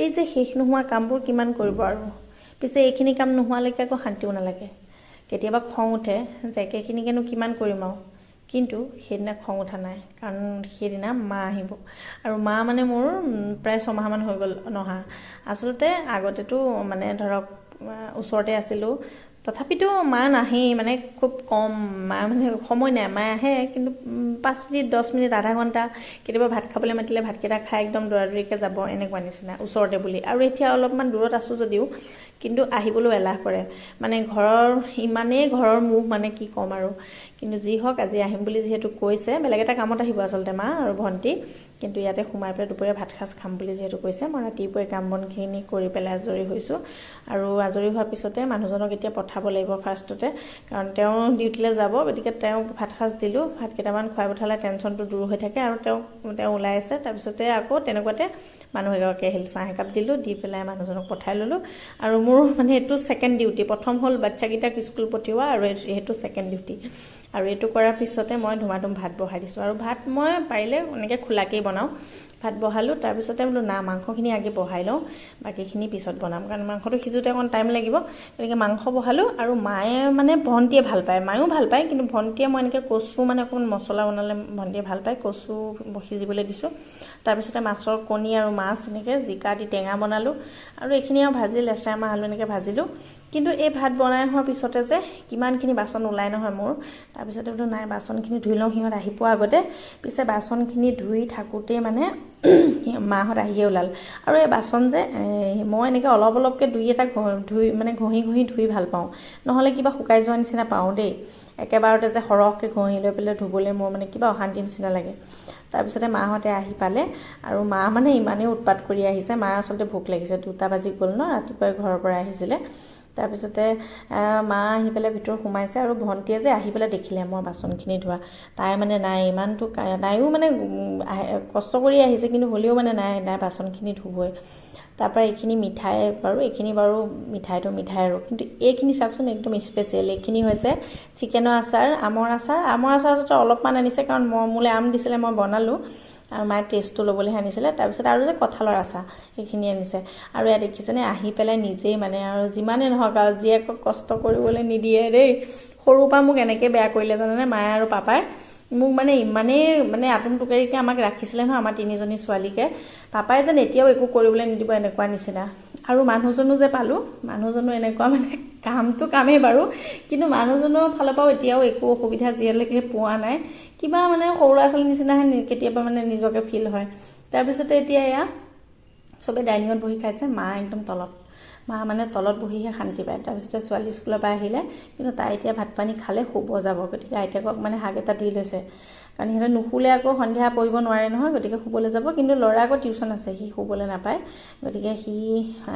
এই যে শেষ নোহোৱা কামবোৰ কিমান কৰিব আৰু পিছে এইখিনি কাম নোহোৱালৈকে আকৌ শান্তিও নালাগে কেতিয়াবা খং উঠে যে একেখিনিকেনো কিমান কৰিম আৰু কিন্তু সেইদিনা খং উঠা নাই কাৰণ সেইদিনা মা আহিব আৰু মা মানে মোৰ প্ৰায় 6 মাহমান হৈ গ'ল নহা আচলতে আগতেতো মানে ধৰক ওচৰতে আছিলোঁ তথাপিতো মা নাহেই মানে খুব কম মা মানে সময় নাই মা আহে কিন্তু 5 মিনিট 10 মিনিট আধা ঘণ্টা কেতিয়াবা ভাত খাবলৈ মাতিলে ভাতকেইটা খাই একদম দৌৰাদৌৰিকৈ যাব এনেকুৱা নিচিনা ওচৰতে বুলি আৰু এতিয়া অলপমান দূৰত আছোঁ যদিও কিন্তু আহিবলৈ এলাহ কৰে মানে ইমানেই ঘৰৰ মুখ মানে কি ক'ম আৰু কিন্তু যি হওক আজি আহিম বুলি যিহেতু কৈছে বেলেগ এটা কামত আহিব আচলতে মা আৰু ভণ্টি কিন্তু ইয়াতে সোমাই পেলাই দুপৰীয়া ভাত সাজ খাম বুলি যিহেতু কৈছে মই ৰাতিপুৱাই কাম বনখিনি কৰি পেলাই আজৰি হৈছোঁ আৰু আজৰি হোৱাৰ পিছতে মানুহজনক এতিয়া পঠাব লাগিব ফাৰ্ষ্টতে কাৰণ তেওঁ ডিউটিলৈ যাব গতিকে তেওঁক ভাত সাজ দিলোঁ ভাত কেইটামান খুৱাই পঠালে টেনশ্যনটো দূৰ হৈ থাকে আৰু তেওঁ ওলাই আছে তাৰপিছতে আকৌ তেনেকুৱাতে মানুহ এগৰাকী আহিল চাহ একাপ দিলোঁ দি পেলাই মানুহজনক পঠাই ল'লোঁ আৰু মোৰ মানে এইটো ছেকেণ্ড ডিউটি প্ৰথম হ'ল বাচ্চাকেইটাক স্কুল পঠিওৱা আৰু সেইটো ছেকেণ্ড ডিউটি আৰু এইটো কৰাৰ পিছতে মই ধুমাধুম ভাত বহাই দিছোঁ আৰু ভাত মই পাৰিলে এনেকৈ খোলাকেই বনাওঁ ভাত বহালোঁ তাৰপিছতে বোলো না মাংসখিনি আগে বহাই লওঁ বাকীখিনি পিছত বনাম কাৰণ মাংসটো সিজোতে অকণ টাইম লাগিব গতিকে মাংস বহালোঁ আৰু মায়ে মানে ভণ্টিয়ে ভাল পায় মায়েও ভাল পায় কিন্তু ভণ্টিয়ে মই এনেকৈ কচু মানে অকণমান মছলা বনালে ভণ্টিয়ে ভাল পায় কচু সিজিবলৈ দিছোঁ তাৰপিছতে মাছৰ কণী আৰু মাছ এনেকৈ জিকা দি টেঙা বনালোঁ আৰু এইখিনি আৰু ভাজি লেচেৰা মাহ আলু এনেকৈ ভাজিলোঁ কিন্তু এই ভাত বনাই হোৱাৰ পিছতে যে কিমানখিনি বাচন ওলাই নহয় মোৰ তাৰপিছতে বোলো নাই বাচনখিনি ধুই লওঁ সিহঁত আহি পোৱাৰ আগতে পিছে বাচনখিনি ধুই থাকোঁতেই মানে মাহঁত আহিয়ে ওলাল আৰু এই বাচন যে মই এনেকৈ অলপ অলপকৈ দুই এটা ধুই মানে ঘঁহি ধুই ভাল পাওঁ নহ'লে কিবা শুকাই যোৱা নিচিনা পাওঁ দেই একেবাৰতে যে সৰহকৈ ঘঁহি লৈ পেলাই ধুবলৈ মোৰ মানে কিবা অশান্তি নিচিনা লাগে তাৰপিছতে মাহঁতে আহি পালে আৰু মা মানে ইমানেই উৎপাত কৰি আহিছে মাৰ আচলতে ভোক লাগিছে 2টা বাজি গ'ল ন ৰাতিপুৱাই ঘৰৰ পৰা আহিছিলে তাৰপিছতে মা আহি পেলাই ভিতৰত সোমাইছে আৰু ভণ্টিয়ে যে আহি পেলাই দেখিলে মই বাচনখিনি ধোৱা তাই মানে নাই ইমানটো তাইও মানে কষ্ট কৰি আহিছে কিন্তু হ'লেও মানে নাই বাচনখিনি ধুবই তাৰপৰা এইখিনি মিঠাই এইখিনি বাৰু মিঠাইটো মিঠাই আৰু কিন্তু এইখিনি চাওকচোন একদম স্পেচিয়েল এইখিনি হৈছে চিকেনৰ আচাৰ আমৰ আচাৰটো অলপমান আনিছে কাৰণ মোলৈ আম দিছিলে মই বনালোঁ আৰু মায়ে টেষ্টটো ল'বলৈহে আনিছিলে তাৰপিছত আৰু যে কঁঠালৰ আচাৰ সেইখিনি আনিছে আৰু ইয়াত দেখিছেনে আহি পেলাই নিজেই মানে আৰু যিমানেই নহওক আৰু জীয়েক কষ্ট কৰিবলৈ নিদিয়ে দেই সৰুৰ পৰা মোক এনেকৈ বেয়া কৰিলে জানেনে মায়ে আৰু পাপাই মোক মানে ইমানেই মানে আতুম টুকাৰিকৈ আমাক ৰাখিছিলে নহয় আমাৰ 3জনী ছোৱালীকে পাপাই যেন এতিয়াও একো কৰিবলৈ নিদিব এনেকুৱা নিচিনা আৰু মানুহজনো যে পালোঁ মানুহজনো এনেকুৱা মানে কামটো কামেই বাৰু কিন্তু মানুহজনৰ ফালৰ পৰাও এতিয়াও একো অসুবিধা যিহেতুকে পোৱা নাই কিবা মানে সৰু ল'ৰা ছোৱালীৰ নিচিনাহে কেতিয়াবা মানে নিজকে ফিল হয় তাৰপিছতে এতিয়া এয়া চবে ডাইনিঙত বহি খাইছে মা একদম তলত মা মানে তলত বহিহে শান্তি পায় তাৰপিছতে ছোৱালী স্কুলৰ পৰা আহিলে কিন্তু তাই এতিয়া ভাত পানী খালে শুব যাব গতিকে আইতাকক মানে হাগ এটা দি লৈছে কাৰণ সিহঁতে নুশুলে আকৌ সন্ধিয়া পঢ়িব নোৱাৰে নহয় গতিকে শুবলৈ যাব কিন্তু ল'ৰা আকৌ টিউশ্যন আছে সি শুবলৈ নাপায় গতিকে সি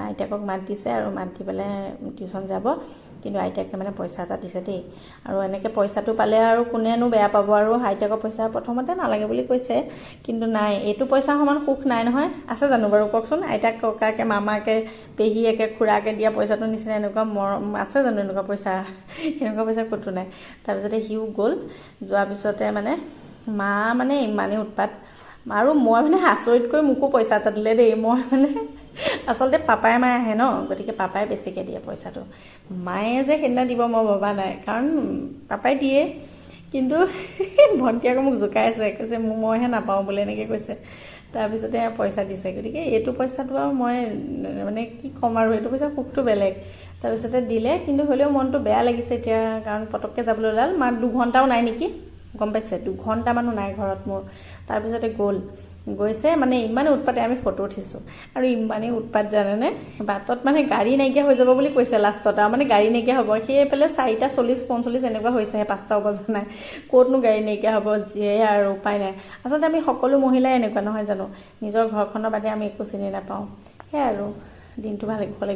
আইতাকক মাত দিছে আৰু মাত দি পেলাই টিউশ্যন যাব কিন্তু আইতাকে মানে পইচা এটা দিছে দেই আৰু এনেকৈ পইচাটো পালে আৰু কোনেনো বেয়া পাব আৰু আইতাকৰ পইচা প্ৰথমতে নালাগে বুলি কৈছে কিন্তু নাই এইটো পইচা সমান সুখ নাই নহয় আছে জানো বাৰু কওকচোন আইতাক ককাকে মামাকে পেহীয়েকে খুৰাকে দিয়া পইচাটোৰ নিচিনা এনেকুৱা মৰম আছে জানো এনেকুৱা পইচা ক'তো নাই তাৰপিছতে সিও গ'ল যোৱাৰ পিছতে মানে মা মানে ইমানেই উৎপাত আৰু মই মানে আচৰিতকৈ মোকো পইচা এটা দিলে দেই মই মানে আচলতে পাপাই মায়ে আহে ন গতিকে পাপাই বেছিকৈ দিয়ে পইচাটো মায়ে যে সেইদিনা দিব মই ভবা নাই কাৰণ পাপাই দিয়ে কিন্তু ভণ্টি আকৌ মোক জোকাই আছে কৈছে মইহে নাপাওঁ বোলে এনেকৈ কৈছে তাৰপিছতে পইচা দিছে গতিকে এইটো পইচাটো আৰু মই মানে কি ক'ম আৰু এইটো পইচা সুখটো বেলেগ তাৰপিছতে দিলে কিন্তু হ'লেও মনটো বেয়া লাগিছে এতিয়া কাৰণ পটককৈ যাবলৈ ওলাল 2 ঘণ্টাও নাই নেকি গম পাইছে 2 ঘণ্টামানো নাই ঘৰত মোৰ তাৰপিছতে গৈছে মানে ইমানে উৎপাতে আমি ফটো উঠিছোঁ আৰু ইমানেই উৎপাত জানেনে বাটত মানে গাড়ী নাইকিয়া হৈ যাব বুলি কৈছে লাষ্টত আৰু মানে গাড়ী নাইকিয়া হ'ব সেইফালে 4:40-45 এনেকুৱা হৈছেহে 5টাও বজা নাই ক'তনো গাড়ী নাইকিয়া হ'ব যিয়ে আৰু উপায় নাই আচলতে আমি সকলো মহিলাই এনেকুৱা নহয় জানো নিজৰ ঘৰখনৰ বাদে আমি একো চিনি নাপাওঁ সেয়াই আৰু দিনটো ভালে গ'ল